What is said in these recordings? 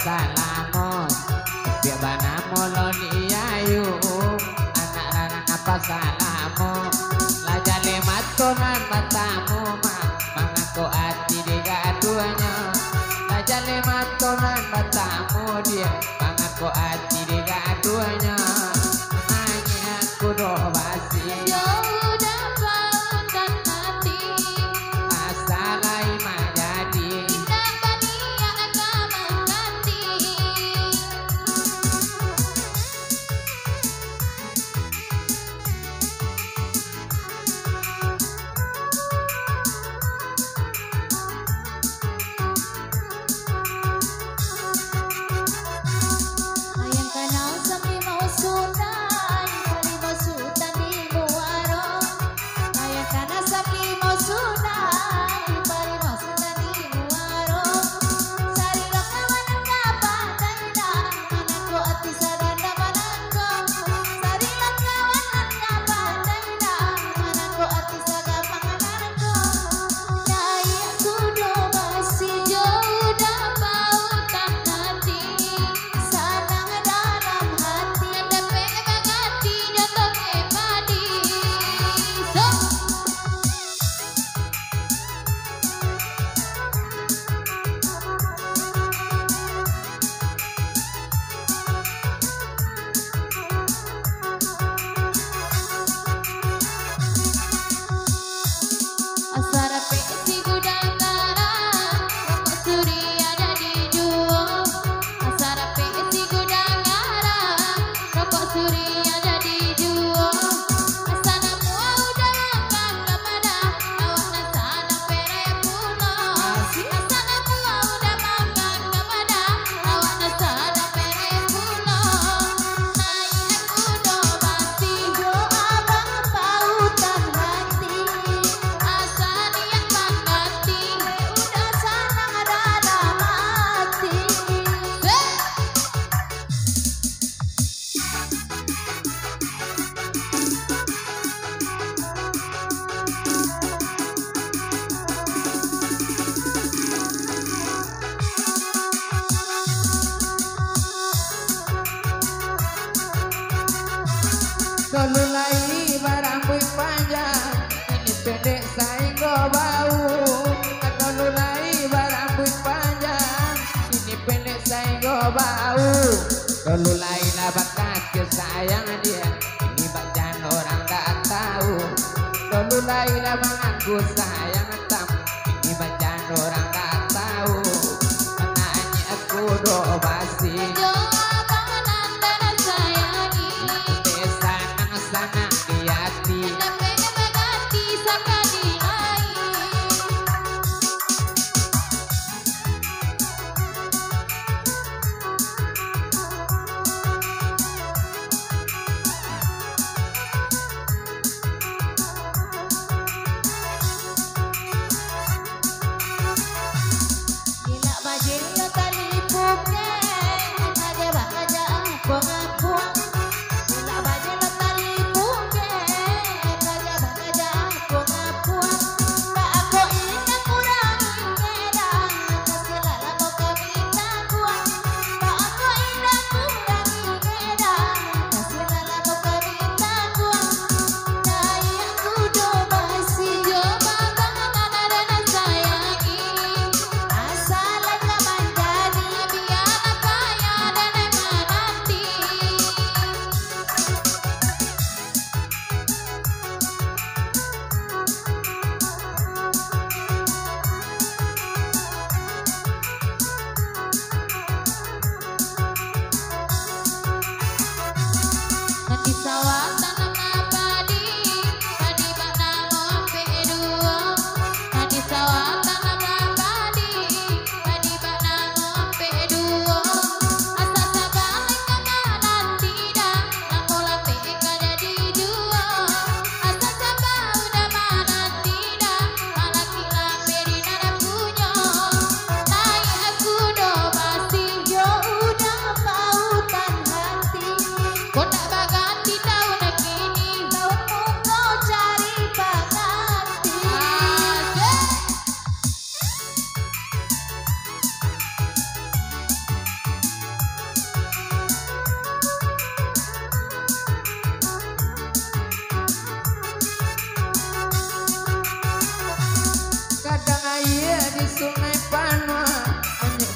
salamun biar bana mulon iyayu anak ranang apa salamu lajale matonan matamu mengaku hati digaduhnya lajale matonan matamu dia mengaku hati digaduhnya nanya aku doa basi Lulai barambut panjang ini pendek sainggo bau atau lulai barambut panjang ini pendek sainggo bau lulai labat kaki sayang dia ini bacan orang tak tahu lulai labang aku sayang tam ini bacan orang tak tahu menanya aku doa basi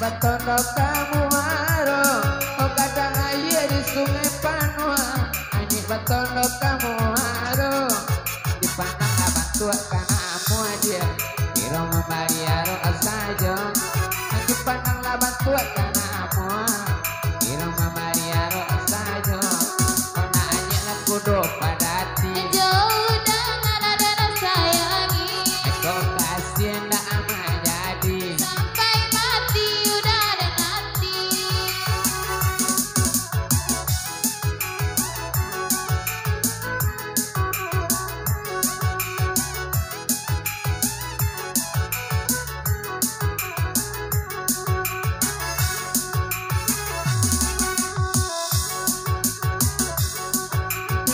batondo kamu haro, oh kadang air di sungai Panua. Ani batondo kamu haro, di pandang abang tua kanamu aja, kiro membayar saja. Di pandang abang tua kanamu, kiro membayar saja. Kau nanya aku do padati, jauh dengan ada sayangi, kau kasih ndak aman jadi. sampai mati udah ada nanti.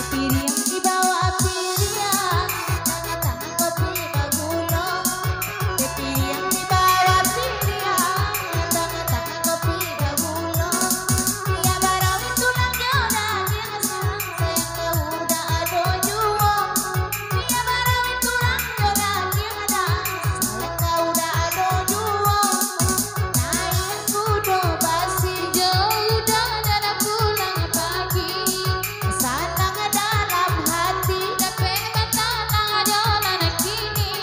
Piring di bawah piring, tangan-tangan kopi bagulung. Piring di bawah piring, tangan-tangan kopi bagulung. Ya barang itu lang jodoh, dia sayang sayang udah ada juang. Ya barang itu lang jodoh, dia sayang udah ada juang. Naik kuda basi jauh dan ada pulang pagi. Sanang dalam hati, tapi tanah jalan kini.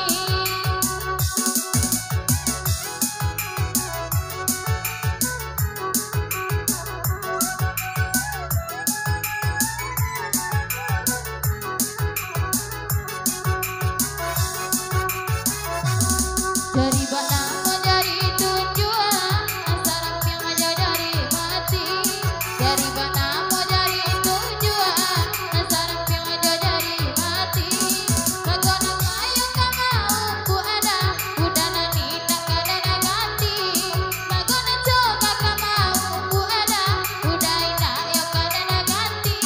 Dari batang menjadi tujuan, sarap yang aja dari mati. Dari batang menjadi tujuan, sarap yang aja dari mati. Bagona kayu kamau ku ada, udah nani tak ada ganti. Bagona coba kamau ku ada, udah indah yang kada ganti.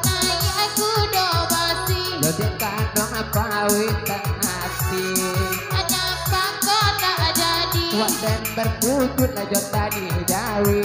Naik aku do basi, Jadi kandung apa witan hati, hanya pangkot tak jadi. kuat dan berwujud aja tadi jawi.